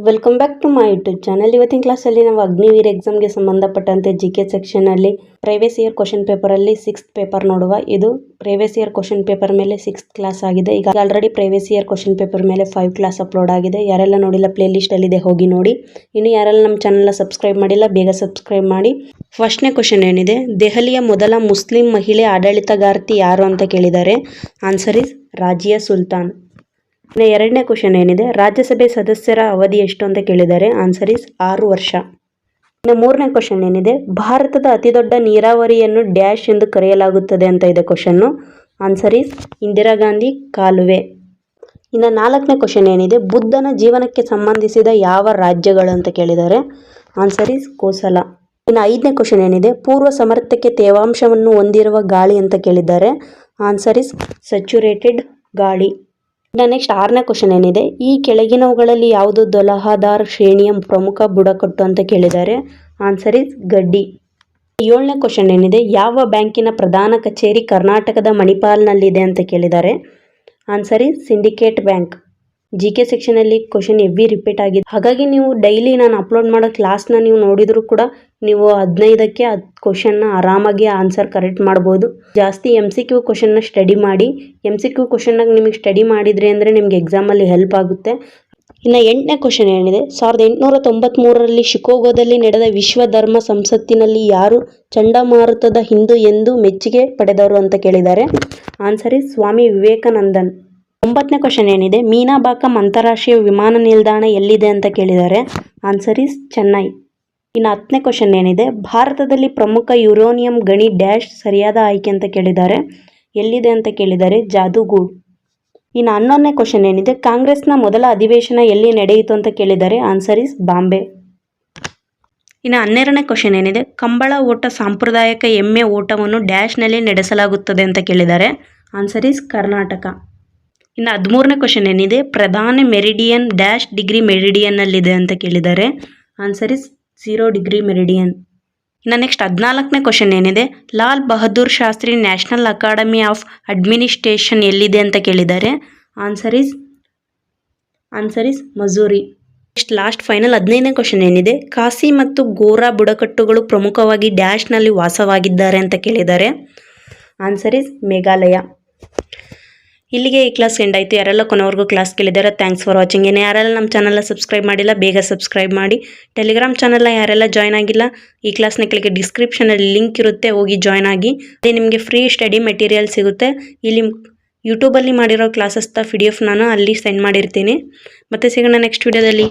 Welcome back to my YouTube channel. ಇವತ್ತಿನ ಕ್ಲಾಸಲ್ಲಿ ನಾವು ಅಗ್ನಿವೀರ್ ಎಕ್ಸಾಮ್ಗೆ ಸಂಬಂಧಪಟ್ಟಂತೆ GK ಸೆಕ್ಷನಲ್ಲಿ ಪ್ರೀವಿಯಸ್ ಇಯರ್ ಕ್ವಶನ್ ಪೇಪರಲ್ಲಿ 6th ಪೇಪರ್ ನೋಡುವ. ಇದು ಪ್ರೀವಿಯಸ್ ಇಯರ್ ಕ್ವಶನ್ ಪೇಪರ್ ಮೇಲೆ 6th ಕ್ಲಾಸ್ ಆಗಿದೆ. ಈಗ already previous year question paper ಮೇಲೆ 5 ಕ್ಲಾಸ್ ಅಪ್ಲೋಡ್ ಆಗಿದೆ. ಯಾರೆಲ್ಲ ನೋಡಿಲ್ಲ ಪ್ಲೇ ಲಿಸ್ಟಲ್ಲಿದೆ, ಹೋಗಿ ನೋಡಿ. ಇನ್ನು ಯಾರೆಲ್ಲ ನಮ್ಮ ಚಾನಲ್ನ ಸಬ್ಸ್ಕ್ರೈಬ್ ಮಾಡಿಲ್ಲ ಬೇಗ ಸಬ್ಸ್ಕ್ರೈಬ್ ಮಾಡಿ. ಫಸ್ಟ್ನೇ ಕ್ವಶನ್ ಏನಿದೆ, ದೆಹಲಿಯ ಮೊದಲ ಮುಸ್ಲಿಂ ಮಹಿಳೆ ಆಡಳಿತಗಾರ್ತಿ ಯಾರು ಅಂತ ಕೇಳಿದ್ದಾರೆ. Answer is Razia Sultan. ಇನ್ನು ಎರಡನೇ ಕ್ವಶನ್ ಏನಿದೆ, ರಾಜ್ಯಸಭೆ ಸದಸ್ಯರ ಅವಧಿ ಎಷ್ಟು ಅಂತ ಕೇಳಿದ್ದಾರೆ. ಆನ್ಸರ್ ಇಸ್ 6 ವರ್ಷ. ಇನ್ನು ಮೂರನೇ ಕ್ವಶನ್ ಏನಿದೆ, ಭಾರತದ ಅತಿದೊಡ್ಡ ನೀರಾವರಿಯನ್ನು ಡ್ಯಾಶ್ ಎಂದು ಕರೆಯಲಾಗುತ್ತದೆ ಅಂತ ಇದೆ question. Answer is Indira Gandhi ಕಾಲುವೆ. ಇನ್ನು ನಾಲ್ಕನೇ ಕ್ವಶನ್ ಏನಿದೆ, ಬುದ್ಧನ ಜೀವನಕ್ಕೆ ಸಂಬಂಧಿಸಿದ ಯಾವ ರಾಜ್ಯಗಳು ಅಂತ ಕೇಳಿದ್ದಾರೆ. Answer is Kosala. ಇನ್ನು ಐದನೇ ಕ್ವಶನ್ ಏನಿದೆ, ಪೂರ್ವ ಸಮರ್ಥಕ್ಕೆ ತೇವಾಂಶವನ್ನು ಹೊಂದಿರುವ ಗಾಳಿ ಅಂತ ಕೇಳಿದ್ದಾರೆ. ಆನ್ಸರ್ ಇಸ್ ಸ್ಯಾಚುರೇಟೆಡ್ ಗಾಳಿ. ಇನ್ನು ನೆಕ್ಸ್ಟ್ ಆರನೇ ಕ್ವಶನ್ ಏನಿದೆ, ಈ ಕೆಳಗಿನವುಗಳಲ್ಲಿ ಯಾವುದು ದೊಲಹಾದಾರ್ ಶ್ರೇಣಿಯ ಪ್ರಮುಖ ಬುಡಕಟ್ಟು ಅಂತ ಕೇಳಿದ್ದಾರೆ. ಆನ್ಸರ್ ಇಸ್ ಗಡ್ಡಿ. ಏಳನೇ ಕ್ವಶನ್ ಏನಿದೆ, ಯಾವ ಬ್ಯಾಂಕಿನ ಪ್ರಧಾನ ಕಚೇರಿ ಕರ್ನಾಟಕದ ಮಣಿಪಾಲ್ನಲ್ಲಿದೆ ಅಂತ ಕೇಳಿದ್ದಾರೆ. Answer is syndicate bank. GK ಸೆಕ್ಷನಲ್ಲಿ ಕ್ವಶನ್ ಹೆವಿ ರಿಪೀಟ್ ಆಗಿದೆ. ಹಾಗಾಗಿ ನೀವು ಡೈಲಿ ನಾನು ಅಪ್ಲೋಡ್ ಮಾಡೋ ಕ್ಲಾಸ್ನ ನೀವು ನೋಡಿದರೂ ಕೂಡ ನೀವು 15ಕ್ಕೆ 10 ಕ್ವಶನ್ನ ಆರಾಮಾಗಿ ಆನ್ಸರ್ ಕರೆಕ್ಟ್ ಮಾಡ್ಬೋದು. ಜಾಸ್ತಿ MCQ ಕ್ವಶನ್ನ ಸ್ಟಡಿ ಮಾಡಿ. MCQ ಕ್ವಶನ್ನಾಗ ನಿಮಗೆ ಸ್ಟಡಿ ಮಾಡಿದ್ರಿ ಅಂದರೆ ನಿಮಗೆ ಎಕ್ಸಾಮಲ್ಲಿ ಹೆಲ್ಪ್ ಆಗುತ್ತೆ. ಇನ್ನು 8ನೇ ಕ್ವಶನ್ ಏನಿದೆ, 1893ರಲ್ಲಿ ಶಿಕಾಗೋದಲ್ಲಿ ನಡೆದ ವಿಶ್ವ ಧರ್ಮ ಸಂಸತ್ತಿನಲ್ಲಿ ಯಾರು ಚಂಡಮಾರುತದ ಹಿಂದೂ ಎಂದು ಮೆಚ್ಚುಗೆ ಪಡೆದವರು ಅಂತ ಕೇಳಿದ್ದಾರೆ. Answer is Swami Vivekanandan. 9ನೇ ಕ್ವಶನ್ ಏನಿದೆ, ಮೀನಾಬಾಕಂ ಅಂತಾರಾಷ್ಟ್ರೀಯ ವಿಮಾನ ನಿಲ್ದಾಣ ಎಲ್ಲಿದೆ ಅಂತ ಕೇಳಿದ್ದಾರೆ. Answer is Chennai. ಇನ್ನು 10ನೇ ಕ್ವಶನ್ ಏನಿದೆ, ಭಾರತದಲ್ಲಿ ಪ್ರಮುಖ ಯುರೇನಿಯಂ ಗಣಿ ಡ್ಯಾಶ್ ಸರಿಯಾದ ಆಯ್ಕೆ ಅಂತ ಕೇಳಿದ್ದಾರೆ. ಎಲ್ಲಿದೆ ಅಂತ ಕೇಳಿದ್ದಾರೆ, ಜಾದೂಗೂಡ್. ಇನ್ನು 11ನೇ ಕ್ವಶನ್ ಏನಿದೆ, ಕಾಂಗ್ರೆಸ್ನ ಮೊದಲ ಅಧಿವೇಶನ ಎಲ್ಲಿ ನಡೆಯಿತು ಅಂತ ಕೇಳಿದ್ದಾರೆ. Answer is Bombay. ಇನ್ನು 12ನೇ ಕ್ವಶನ್ ಏನಿದೆ, ಕಂಬಳ ಓಟ ಸಾಂಪ್ರದಾಯಿಕ ಎಮ್ಮೆ ಓಟವನ್ನು ಡ್ಯಾಶ್ನಲ್ಲಿ ನಡೆಸಲಾಗುತ್ತದೆ ಅಂತ ಕೇಳಿದ್ದಾರೆ. Answer is Karnataka. ಇನ್ನು 13ನೇ ಕ್ವಶನ್ ಏನಿದೆ, ಪ್ರಧಾನ ಮೆರಿಡಿಯನ್ ಡ್ಯಾಶ್ ಡಿಗ್ರಿ ಮೆರಿಡಿಯನ್ನಲ್ಲಿದೆ ಅಂತ ಕೇಳಿದ್ದಾರೆ. Answer is 0 degree meridian. ಇನ್ನು ನೆಕ್ಸ್ಟ್ 14ನೇ ಕ್ವಶನ್ ಏನಿದೆ, Lal Bahadur Shastri national academy of administration ಎಲ್ಲಿದೆ ಅಂತ ಕೇಳಿದ್ದಾರೆ. Answer is Mussoorie. Next last final 15ನೇ ಕ್ವಶನ್ ಏನಿದೆ, ಖಾಸಿ ಮತ್ತು ಗೋರಾ ಬುಡಕಟ್ಟುಗಳು ಪ್ರಮುಖವಾಗಿ ಡ್ಯಾಶ್ನಲ್ಲಿ ವಾಸವಾಗಿದ್ದಾರೆ ಅಂತ ಕೇಳಿದ್ದಾರೆ. Answer is Meghalaya. ಇಲ್ಲಿಗೆ ಈ ಕ್ಲಾಸ್ ಎಂಡ್ ಆಯಿತು. ಯಾರೆಲ್ಲ ಕೊನೆವರೆಗೂ ಕ್ಲಾಸ್ ಕೇಳಿದ್ದಾರೆ ಥ್ಯಾಂಕ್ಸ್ ಫಾರ್ ವಾಚಿಂಗ್. ಇನ್ನು ಯಾರೆಲ್ಲ ನಮ್ಮ ಚಾನಲ್ನ ಸಬ್ಸ್ಕ್ರೈಬ್ ಮಾಡಿಲ್ಲ ಬೇಗ ಸಬ್ಸ್ಕ್ರೈಬ್ ಮಾಡಿ. ಟೆಲಿಗ್ರಾಮ್ ಚಾನಲ್ನ ಯಾರೆಲ್ಲ ಜಾಯ್ನ್ ಆಗಿಲ್ಲ, ಈ ಕ್ಲಾಸ್ನ ಕೆಳಗೆ ಡಿಸ್ಕ್ರಿಪ್ಷನಲ್ಲಿ ಲಿಂಕ್ ಇರುತ್ತೆ, ಹೋಗಿ ಜಾಯ್ನ್ ಆಗಿ. ಅಲ್ಲಿ ನಿಮಗೆ ಫ್ರೀ ಸ್ಟಡಿ ಮೆಟೀರಿಯಲ್ ಸಿಗುತ್ತೆ. ಇಲ್ಲಿ ಯೂಟ್ಯೂಬಲ್ಲಿ ಮಾಡಿರೋ ಕ್ಲಾಸಸ್ನ PDF ನಾನು ಅಲ್ಲಿ ಸೆಂಡ್ ಮಾಡಿರ್ತೀನಿ. ಮತ್ತೆ ಸಿಗೋಣ ನೆಕ್ಸ್ಟ್ ವಿಡಿಯೋದಲ್ಲಿ.